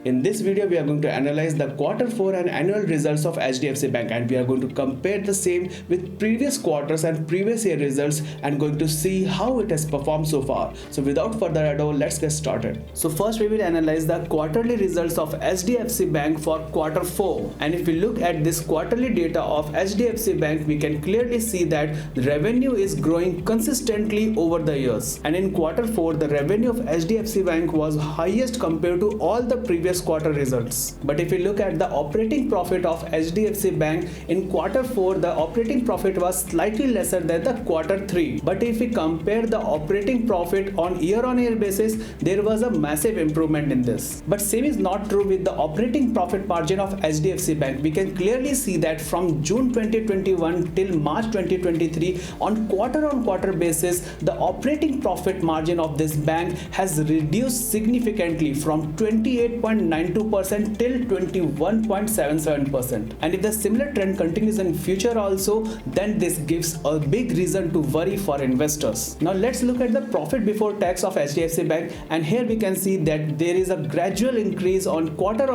In this video, we are going to analyze the quarter 4 and annual results of HDFC Bank, and we are going to compare the same with previous quarters and previous year results and going to see how it has performed so far. So without further ado, let's get started. So first we will analyze the quarterly results of HDFC Bank for quarter 4. And if we look at this quarterly data of HDFC Bank, we can clearly see that the revenue is growing consistently over the years. And in quarter 4, the revenue of HDFC Bank was highest compared to all the previous quarter results. But if we look at the operating profit of HDFC Bank in quarter 4, the operating profit was slightly lesser than the quarter 3. But if we compare the operating profit on year-on-year basis, there was a massive improvement in this. But same is not true with the operating profit margin of HDFC Bank. We can clearly see that from June 2021 till March 2023, on quarter basis, the operating profit margin of this bank has reduced significantly from 28.92% till 21.77%. And if the similar trend continues in future also, then this gives a big reason to worry for investors. Now let's look at the profit before tax of HDFC Bank, and here we can see that there is a gradual increase on quarter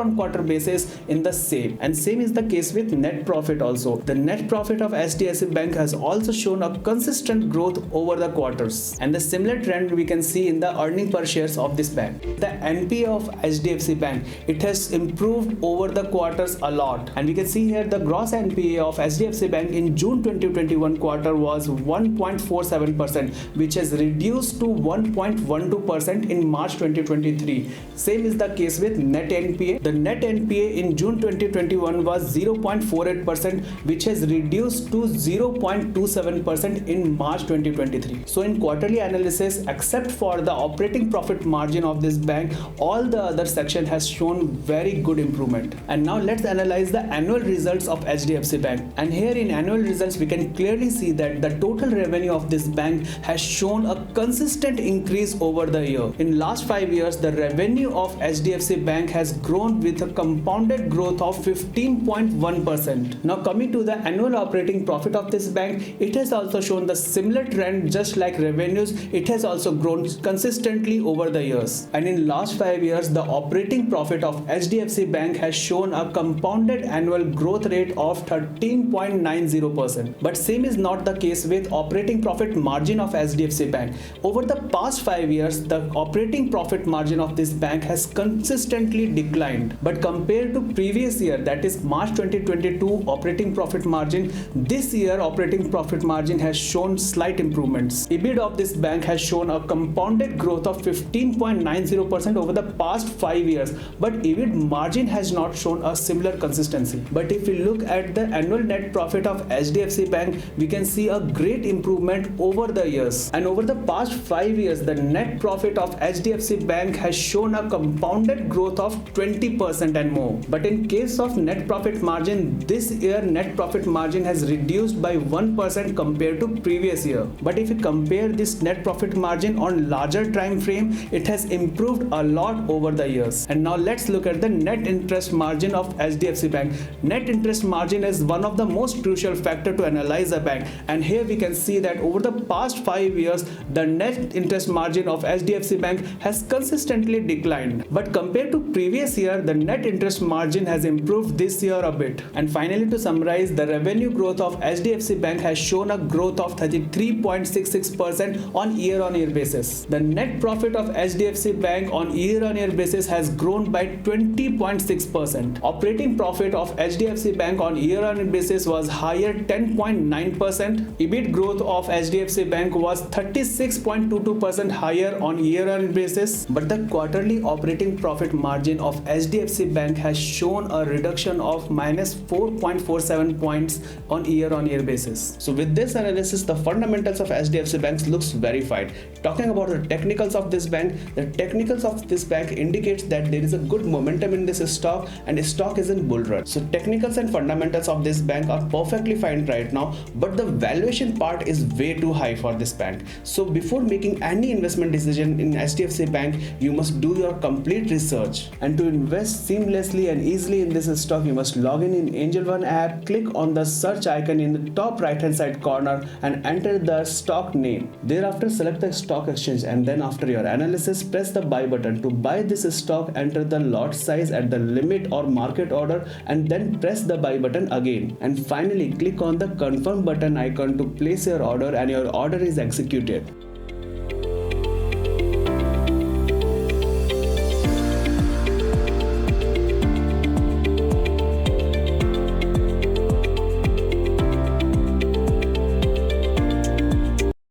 basis in the same. And same is the case with net profit also. The net profit of HDFC Bank has also shown a consistent growth over the quarters. And the similar trend we can see in the earning per shares of this bank. The NPA of HDFC Bank, it has improved over the quarters a lot. And we can see here the gross NPA of HDFC Bank in June 2021 quarter was 1.47%, which has reduced to 1.12% in March 2023. Same is the case with net NPA. The net NPA in June 2021 was 0.48%, which has reduced to 0.27% in March 2023. So in quarterly analysis, except for the operating profit margin of this bank, all the other section has shown very good improvement. And now let's analyze the annual results of HDFC Bank. And here in annual results, we can clearly see that the total revenue of this bank has shown a consistent increase over the year. In last 5 years, the revenue of HDFC Bank has grown with a compounded growth of 15.1%. Now coming to the annual operating profit of this bank, it has also shown the similar trend. Just like revenues, it has also grown consistently over the years. And in last 5 years, the operating profit of HDFC Bank has shown a compounded annual growth rate of 13.90%. But same is not the case with operating profit margin of HDFC Bank. Over the past 5 years, the operating profit margin of this bank has consistently declined. But compared to previous year, that is March 2022 operating profit margin, this year operating profit margin has shown slight improvements. EBIT of this bank has shown a compounded growth of 15.90% over the past 5 years, but EBIT margin has not shown a similar consistency. But if we look at the annual net profit of HDFC Bank, we can see a great improvement over the years. And over the past 5 years, the net profit of HDFC Bank has shown a compounded growth of 20% and more. But in case of net profit margin, this year net profit margin has reduced by 1% compared to previous year. But if we compare this net profit margin on larger time frame, it has improved a lot over the years. And now let's look at the net interest margin of HDFC Bank. Net interest margin is one of the most crucial factor to analyze a bank. And here we can see that over the past 5 years, the net interest margin of HDFC Bank has consistently declined. But compared to previous year, the net interest margin has improved this year a bit. And finally, to summarize, the revenue growth of HDFC Bank has shown a growth of 33.66% on year-on-year basis. The net profit of HDFC Bank on year-on-year basis has grown by 20.6%. Operating profit of HDFC Bank on year-on-year basis was higher 10.9%. EBIT growth of HDFC Bank was 36.22% higher on year-on-year basis. But the quarterly operating profit margin of HDFC Bank has shown a reduction of minus 4.47 points on year-on-year basis. So with this analysis, the fundamentals of HDFC Bank looks verified. Talking about the technicals of this bank, the technicals of this bank indicates that there is a good momentum in this stock and the stock is in bull run. So technicals and fundamentals of this bank are perfectly fine right now, but the valuation part is way too high for this bank. So before making any investment decision in HDFC Bank, you must do your complete research. And to invest seamlessly and easily in this stock, you must log in Angel One app, click on the search icon in the top right hand side corner and enter the stock name. Thereafter select the stock exchange, and then after your analysis, press the buy button. To buy this stock, enter enter the lot size at the limit or market order and then press the buy button again. And finally click on the confirm button icon to place your order and your order is executed.